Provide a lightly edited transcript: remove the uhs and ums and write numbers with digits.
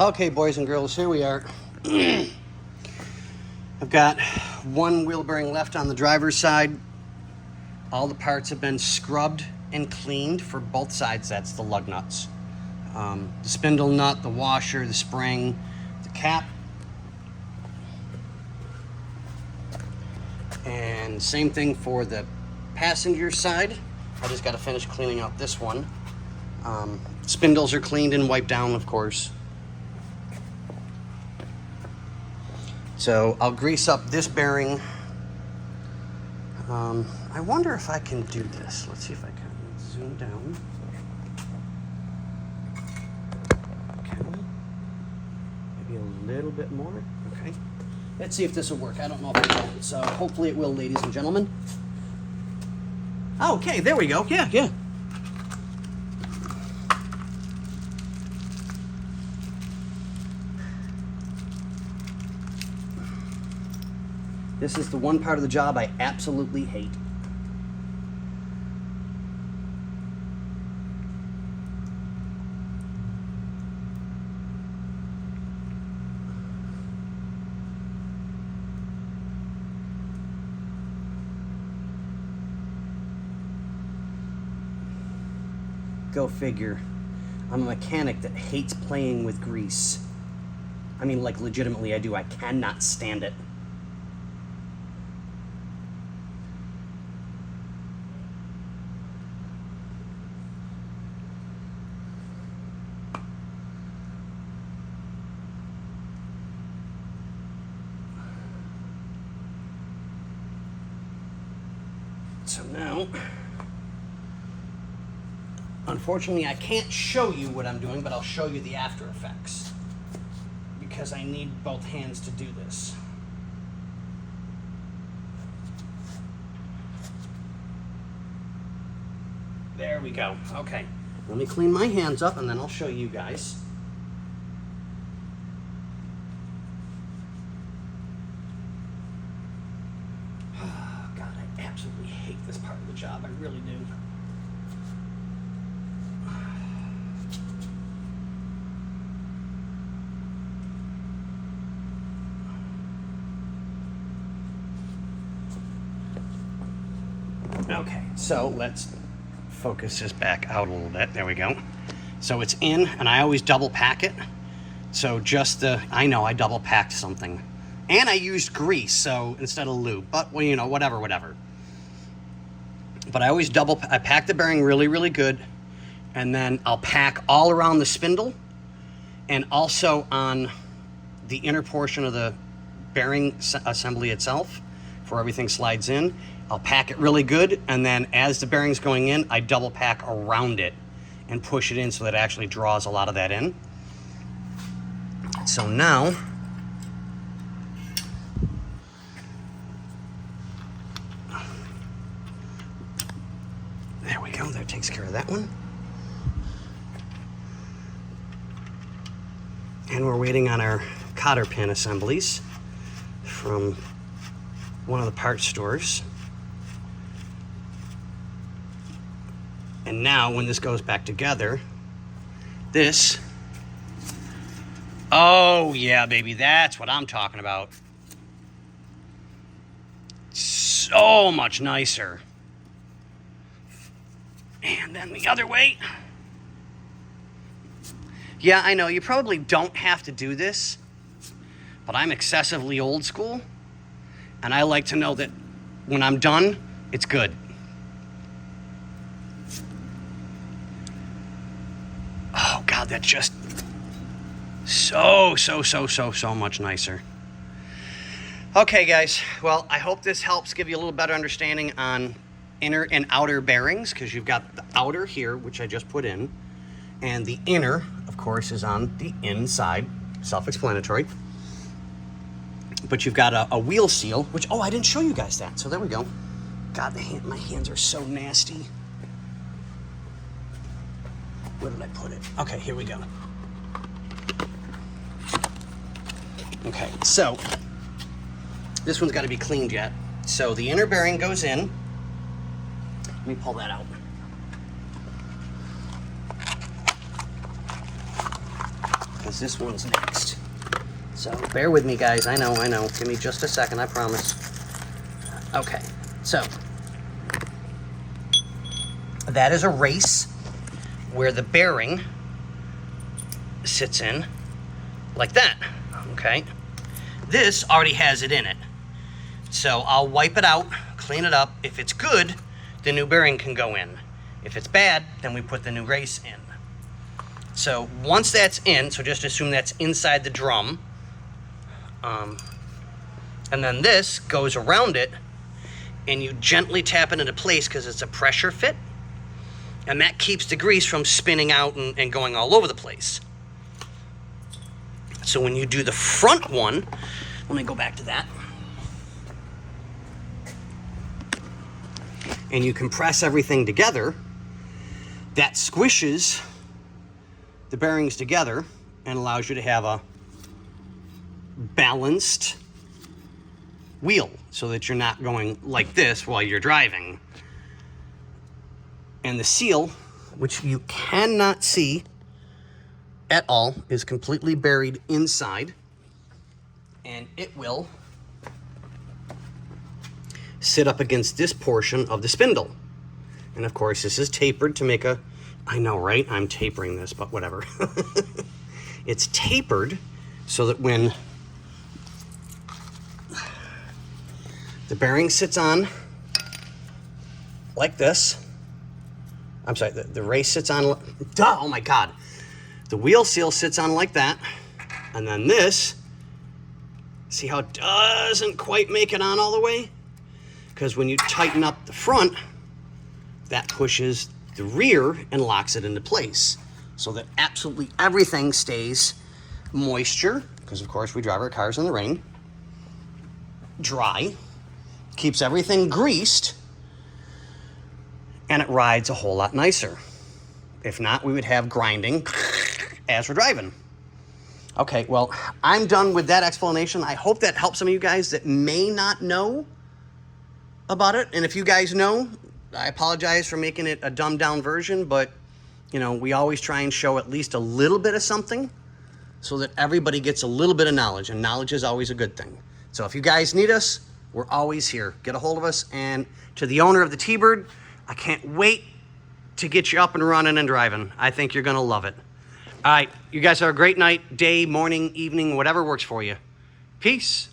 Okay, boys and girls, here we are. I've got one wheel bearing left on the driver's side. All the parts have been scrubbed and cleaned for both sides. That's the lug nuts. The spindle nut, the washer, the spring, the cap. And same thing for the passenger side. I just got to finish cleaning up this one. Spindles are cleaned and wiped down, of course. So I'll grease up this bearing. I wonder if I can do this. Let's see if I can zoom down. Okay. Maybe a little bit more. Okay. Let's see if this will work. I don't know if it will. So hopefully it will, ladies and gentlemen. Okay, there we go. Yeah. This is the one part of the job I absolutely hate. Go figure. I'm a mechanic that hates playing with grease. I mean, like, legitimately I do. I cannot stand it. So now, unfortunately, I can't show you what I'm doing, but I'll show you the after effects because I need both hands to do this. There we go. Okay, let me clean my hands up and then I'll show you guys. Absolutely hate this part of the job. I really do. Okay, so let's focus this back out a little bit. There we go. So it's in, and I always double pack it. So just I know I double packed something. And I used grease, so instead of lube. But, well, you know, whatever. But I always I pack the bearing really, really good. And then I'll pack all around the spindle and also on the inner portion of the bearing assembly itself before everything slides in. I'll pack it really good. And then as the bearing's going in, I double pack around it and push it in so that it actually draws a lot of that in. So now, there we go, that takes care of that one. And we're waiting on our cotter pin assemblies from one of the parts stores. And now when this goes back together, oh yeah, baby, that's what I'm talking about. So much nicer. And then the other way. Yeah, I know, you probably don't have to do this, but I'm excessively old school, and I like to know that when I'm done, it's good. Oh, God, that's just so much nicer. Okay, guys, well, I hope this helps give you a little better understanding on inner and outer bearings, because you've got the outer here, which I just put in, and the inner, of course, is on the inside, self-explanatory. But you've got a wheel seal, which, oh, I didn't show you guys that, so there we go. God, my hands are so nasty. Where did I put it? Okay, here we go. Okay, so this one's got to be cleaned yet. So the inner bearing goes in. Let me pull that out. because this one's next. So bear with me, guys. I know. Give me just a second, I promise. Okay, so that is a race where the bearing sits in like that, okay? This already has it in it. So I'll wipe it out, clean it up. If it's good, the new bearing can go in. If it's bad, then we put the new race in. So once that's in, so just assume that's inside the drum, and then this goes around it, and you gently tap it into place because it's a pressure fit, and that keeps the grease from spinning out and going all over the place. So when you do the front one, let me go back to that, and you compress everything together, that squishes the bearings together and allows you to have a balanced wheel so that you're not going like this while you're driving. And the seal, which you cannot see at all, is completely buried inside, and it will sit up against this portion of the spindle. And of course, this is tapered to make a, I know, right? I'm tapering this, but whatever. It's tapered so that when the bearing sits on like this, I'm sorry, the race sits on, oh my God. The wheel seal sits on like that, and then this, see how it doesn't quite make it on all the way? Because when you tighten up the front, that pushes the rear and locks it into place so that absolutely everything stays moisture, because of course we drive our cars in the rain, dry, keeps everything greased, and it rides a whole lot nicer. If not, we would have grinding as we're driving. Okay, well, I'm done with that explanation. I hope that helps some of you guys that may not know about it. And if you guys know, I apologize for making it a dumbed down version, but you know, we always try and show at least a little bit of something so that everybody gets a little bit of knowledge, and knowledge is always a good thing. So if you guys need us, we're always here. Get a hold of us. And to the owner of the T-Bird, I can't wait to get you up and running and driving. I think you're gonna love it. All right, you guys have a great night, day, morning, evening, whatever works for you. Peace.